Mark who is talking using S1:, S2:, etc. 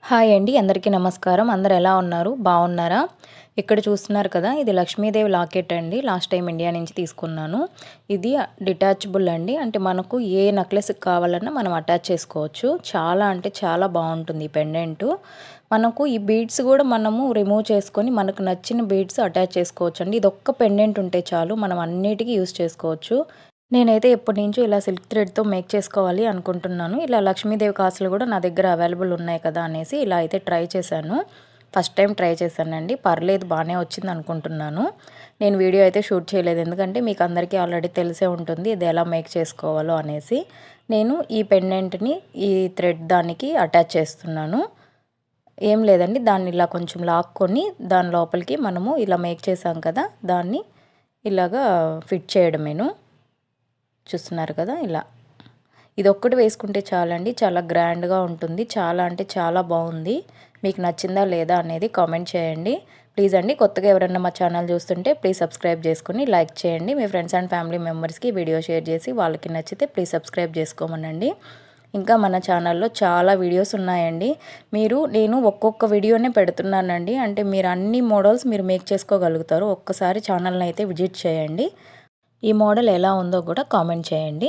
S1: Hi అండి, అందరికీ నమస్కారం. అందరూ ఎలా ఉన్నారు? బాగున్నారా? ఇక్కడ చూస్తున్నారు కదా, ఇది లక్ష్మీదేవి లాకెట్ అండి. లాస్ట్ టైం ఇండియా నుంచి తీసుకున్నాను. ఇది డిటాచబుల్ అండి. అంటే మనకు ఏ నెక్లెస్ కావాలన్నా మనం అటాచ్ చేసుకోవచ్చు. చాలా అంటే చాలా బాగుంటుంది ఈ పెండెంట్. మనకు ఈ బీడ్స్ కూడా మనము రిమూవ్ చేసుకొని మనకు నచ్చిన బీడ్స్ అటాచ్ చేసుకోవచ్చు అండి. ఇది ఒక్క పెండెంట్ ఉంటే చాలు, మనం అన్నిటికీ యూస్ చేసుకోవచ్చు. నేనైతే ఎప్పటినుంచో ఇలా సిల్క్ థ్రెడ్‌తో మేక్ చేసుకోవాలి అనుకుంటున్నాను. ఇలా లక్ష్మీదేవి కాసులు కూడా నా దగ్గర అవైలబుల్ ఉన్నాయి కదా అనేసి ఇలా అయితే ట్రై చేశాను. ఫస్ట్ టైం ట్రై చేశానండి. పర్లేదు, బాగానే వచ్చింది అనుకుంటున్నాను. నేను వీడియో అయితే షూట్ చేయలేదు, ఎందుకంటే మీకు అందరికీ ఆల్రెడీ తెలిసే ఉంటుంది ఇది ఎలా మేక్ చేసుకోవాలో అనేసి. నేను ఈ పెండెంట్‌ని ఈ థ్రెడ్ దానికి అటాచ్ చేస్తున్నాను. ఏం లేదండి, దాన్ని ఇలా కొంచెం లాక్కొని దాని లోపలికి మనము ఇలా మేక్ చేసాం కదా, దాన్ని ఇలాగా ఫిట్ చేయడమేను. చూస్తున్నారు కదా, ఇలా ఇది ఒక్కటి వేసుకుంటే చాలండి, చాలా గ్రాండ్గా ఉంటుంది. చాలా అంటే చాలా బాగుంది. మీకు నచ్చిందా లేదా అనేది కామెంట్ చేయండి ప్లీజ్ అండి. కొత్తగా ఎవరైనా మా ఛానల్ చూస్తుంటే ప్లీజ్ సబ్స్క్రైబ్ చేసుకుని లైక్ చేయండి. మీ ఫ్రెండ్స్ అండ్ ఫ్యామిలీ మెంబర్స్కి వీడియో షేర్ చేసి వాళ్ళకి నచ్చితే ప్లీజ్ సబ్స్క్రైబ్ చేసుకోమనండి. ఇంకా మన ఛానల్లో చాలా వీడియోస్ ఉన్నాయండి. నేను ఒక్కొక్క వీడియోనే పెడుతున్నానండి. అంటే మీరు అన్ని మోడల్స్ మీరు మేక్ చేసుకోగలుగుతారు. ఒక్కసారి ఛానల్ని అయితే విజిట్ చేయండి. ఈ మోడల్ ఎలా ఉందో కూడా కామెంట్ చేయండి.